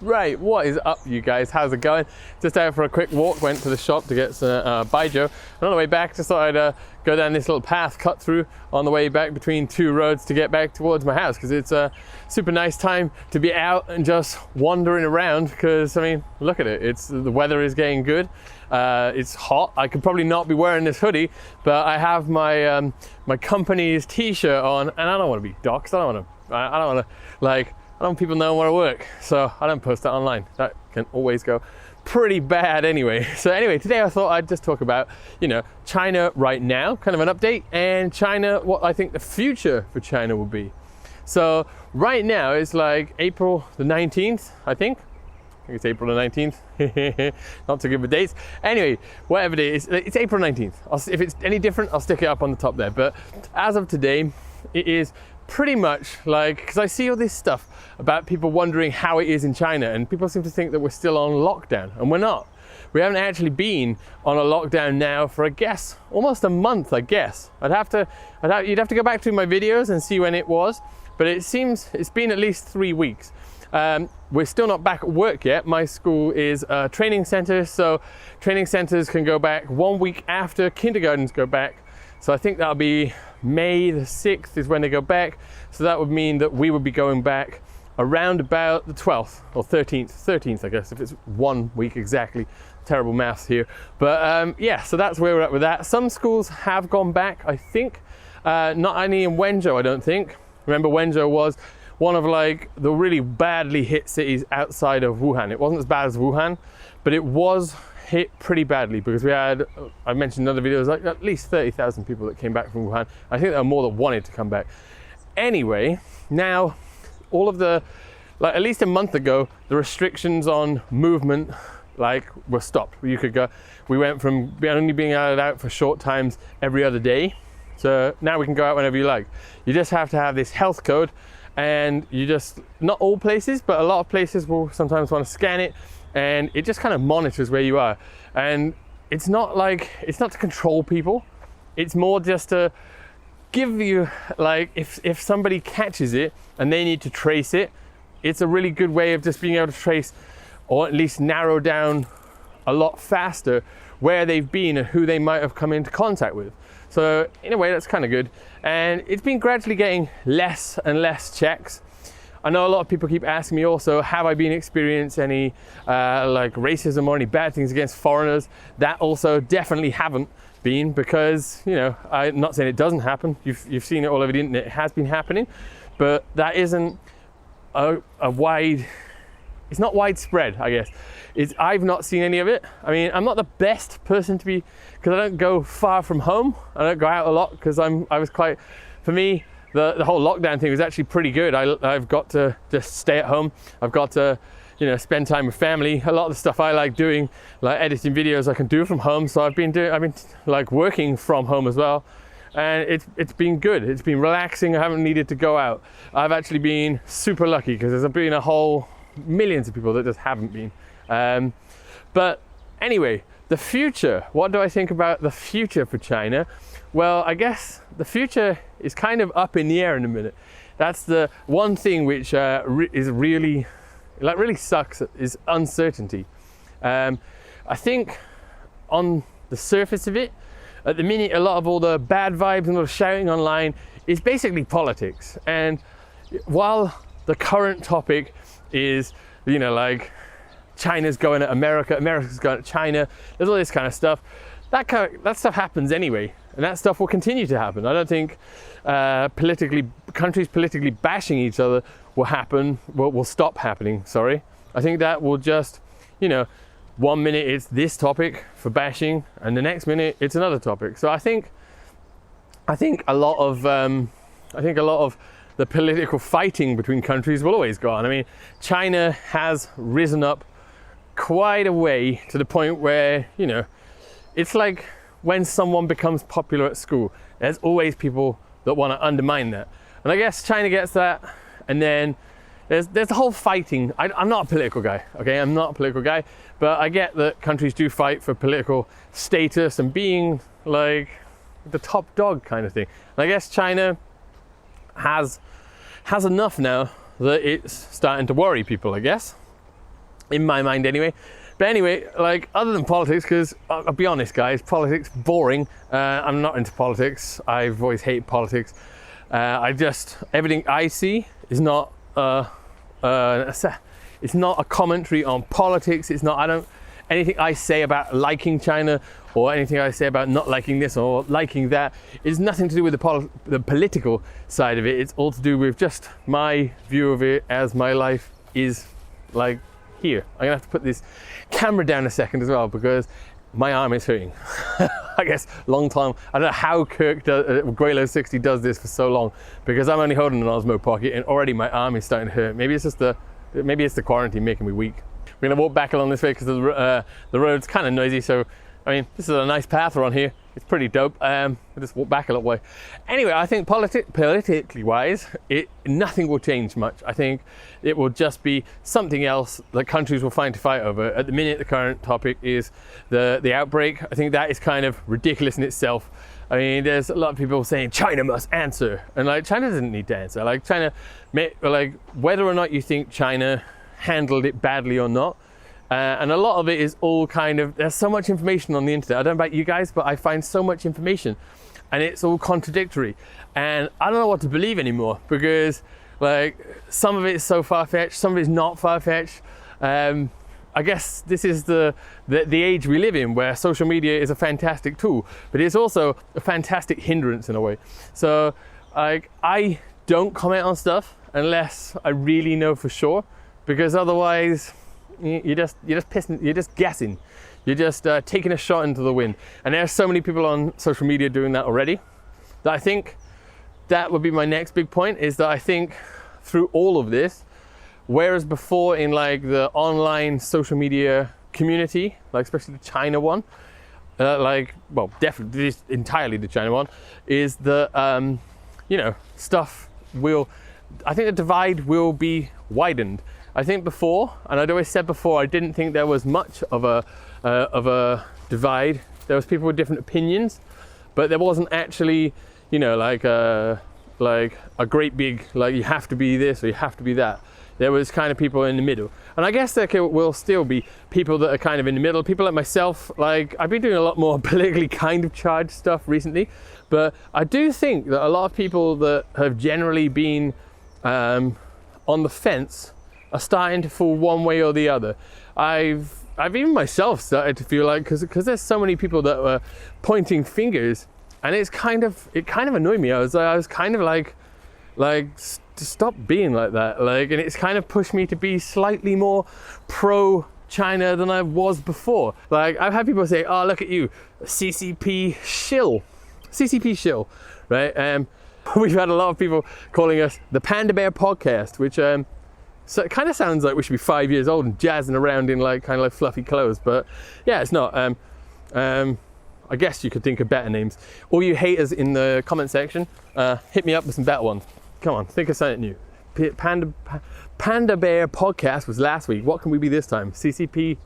Right, what is up, you guys? How's it going? Just out for a quick walk, went to the shop to get some baijiu, and on the way back just thought I'd go down this little path cut through on the way back between two roads to get back towards my house, because it's a super nice time to be out and just wandering around, because I mean, look at it, the weather is getting good. It's hot. I could probably not be wearing this hoodie, but I have my my company's t-shirt on, and I don't want to be doxxed. I don't want to I don't want people knowing where I work, so I don't post that online. That can always go pretty bad anyway. So anyway, today I thought I'd just talk about, China right now, kind of an update, and China, what I think the future for China will be. So right now it's like April the 19th, I think it's April the 19th, not too good with dates. Anyway, whatever it is, it's April 19th. If it's any different, I'll stick it up on the top there. But as of today, it is pretty much because I see all this stuff about people wondering how it is in China, and people seem to think that we're still on lockdown, and we're not. We haven't actually been on a lockdown now for, I guess, almost a month, I guess. You'd have to go back to my videos and see when it was, but it seems it's been at least 3 weeks. We're still not back at work yet. My school is a training center, so training centers can go back 1 week after kindergartens go back. So I think that'll be May the 6th is when they go back. So that would mean that we would be going back around about the 12th or 13th, I guess, if it's 1 week exactly. Terrible maths here. But yeah, so that's where we're at with that. Some schools have gone back, I think. Not any in Wenzhou, I don't think. Remember, Wenzhou was one of the really badly hit cities outside of Wuhan. It wasn't as bad as Wuhan, but it was hit pretty badly, because we had, I mentioned in other videos, like at least 30,000 people that came back from Wuhan. I think there were more that wanted to come back. Anyway, now all of the, at least a month ago, the restrictions on movement were stopped. You could go, we went from only being allowed out for short times every other day, so now we can go out whenever you like. You just have to have this health code, and not all places, but a lot of places will sometimes want to scan it, and it just kind of monitors where you are. And it's not to control people, it's more just to give you, if somebody catches it and they need to trace it, it's a really good way of just being able to trace, or at least narrow down a lot faster where they've been and who they might have come into contact with. So in a way, that's kind of good. And it's been gradually getting less and less checks. I know a lot of people keep asking me also, have I been experiencing any racism or any bad things against foreigners? That also definitely haven't been, because I'm not saying it doesn't happen. You've seen it all over the internet. It has been happening, but that isn't it's not widespread, I guess. I've not seen any of it. I mean, I'm not the best person to be, because I don't go far from home. I don't go out a lot, because for me, the whole lockdown thing was actually pretty good. I've got to just stay at home. I've got to, spend time with family. A lot of the stuff I like doing, like editing videos, I can do from home. So I've been working from home as well, and it's been good. It's been relaxing. I haven't needed to go out. I've actually been super lucky, because there's been a whole millions of people that just haven't been. But anyway, the future. What do I think about the future for China? Well, I guess the future is kind of up in the air in a minute. That's the one thing which is really sucks, is uncertainty. I think on the surface of it, at the minute, a lot of all the bad vibes and all the shouting online is basically politics. And while the current topic is, China's going at America, America's going at China, there's all this kind of stuff. That stuff happens anyway, and that stuff will continue to happen. I don't think countries politically bashing each other will stop happening, sorry. I think that will just, 1 minute it's this topic for bashing, and the next minute it's another topic. So I think a lot of the political fighting between countries will always go on. I mean, China has risen up quite a way, to the point where, it's like when someone becomes popular at school, there's always people that want to undermine that. And I guess China gets that, and then there's the whole fighting. I'm not a political guy, okay? I'm not a political guy, but I get that countries do fight for political status and being the top dog kind of thing. And I guess China has enough now that it's starting to worry people, I guess. in my mind anyway. But anyway, like, other than politics, because I'll be honest guys, politics, boring. I'm not into politics. I've always hated politics. Everything I see is not it's not a commentary on politics. Anything I say about liking China or anything I say about not liking this or liking that is nothing to do with the political side of it. It's all to do with just my view of it as my life is like here. I'm gonna have to put this camera down a second as well because my arm is hurting. I guess long time. I don't know how Greylo60 does this for so long because I'm only holding an Osmo Pocket and already my arm is starting to hurt. Maybe it's the quarantine making me weak. We're gonna walk back along this way because the road's kind of noisy. So, I mean, this is a nice path we're on here. It's pretty dope. We'll just walk back a little way. Anyway, I think politically wise, nothing will change much. I think it will just be something else that countries will find to fight over. At the minute, the current topic is the outbreak. I think that is kind of ridiculous in itself. I mean, there's a lot of people saying China must answer, and like China doesn't need to answer. Like China, like whether or not you think China handled it badly or not. And a lot of it is all there's so much information on the internet. I don't know about you guys, but I find so much information and it's all contradictory. And I don't know what to believe anymore because like some of it is so far-fetched, some of it is not far-fetched. I guess this is the age we live in where social media is a fantastic tool, but it's also a fantastic hindrance in a way. So like I don't comment on stuff unless I really know for sure, because otherwise you're just guessing. You're just taking a shot into the wind. And there's so many people on social media doing that already that I think that would be my next big point, is that I think through all of this, whereas before in like the online social media community, like especially the China one, definitely entirely the China one, is the I think the divide will be widened. I think before, and I'd always said before, I didn't think there was much of a divide. There was people with different opinions, but there wasn't actually, like a great big, like you have to be this or you have to be that. There was kind of people in the middle. And I guess there will still be people that are kind of in the middle. People like myself, like I've been doing a lot more politically kind of charged stuff recently, but I do think that a lot of people that have generally been on the fence are starting to fall one way or the other. I've even myself started to feel like, because there's so many people that were pointing fingers, and it kind of annoyed me. I was kind of like to stop being like that, like, and it's kind of pushed me to be slightly more pro China than I was before. Like I've had people say, "Oh, look at you, CCP shill," right? We've had a lot of people calling us the Panda Bear Podcast, which so it kind of sounds like we should be 5 years old and jazzing around in like kind of like fluffy clothes, but yeah, it's not. I guess you could think of better names. All you haters in the comment section, hit me up with some better ones. Come on, think of something new. Panda Bear Podcast was last week. What can we be this time? CCP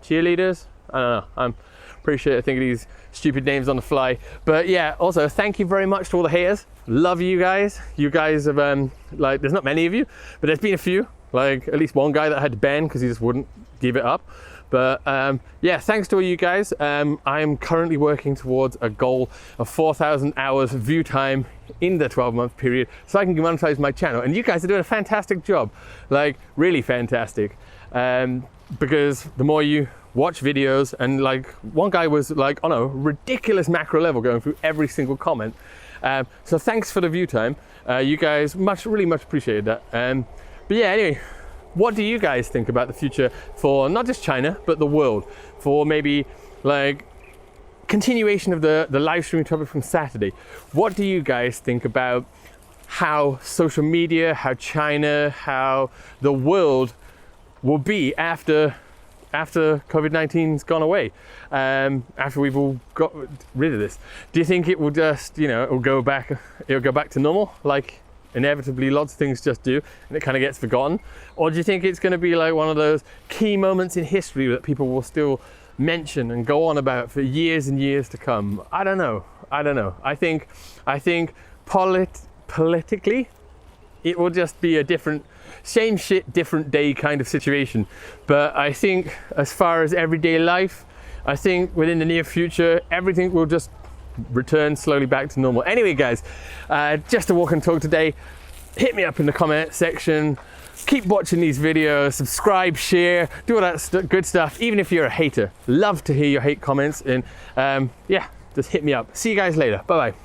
cheerleaders? I don't know. I'm pretty sure I think of these stupid names on the fly. But yeah, also thank you very much to all the haters. Love you guys. You guys have like, there's not many of you, but there's been a few. Like at least one guy that I had to ban because he just wouldn't give it up. But yeah, thanks to all you guys. I'm currently working towards a goal of 4,000 hours view time in the 12-month period so I can monetize my channel. And you guys are doing a fantastic job, like really fantastic. Because the more you watch videos, and like one guy was like on a ridiculous macro level going through every single comment. So thanks for the view time. You guys really much appreciated that. But yeah, anyway, what do you guys think about the future for not just China, but the world? For maybe like continuation of the live streaming topic from Saturday. What do you guys think about how social media, how China, how the world will be after COVID-19's gone away, after we've all got rid of this? Do you think it will just, it'll go back to normal, like inevitably lots of things just do, and it kind of gets forgotten? Or do you think it's going to be like one of those key moments in history that people will still mention and go on about for years and years to come? I don't know. I think politically it will just be a different same shit, different day kind of situation. But I think as far as everyday life, I think within the near future, everything will just return slowly back to normal. Anyway, guys, just a walk and talk today. Hit me up in the comment section. Keep watching these videos, subscribe, share, do all that good stuff. Even if you're a hater, love to hear your hate comments. And yeah, just hit me up. See you guys later. Bye-bye.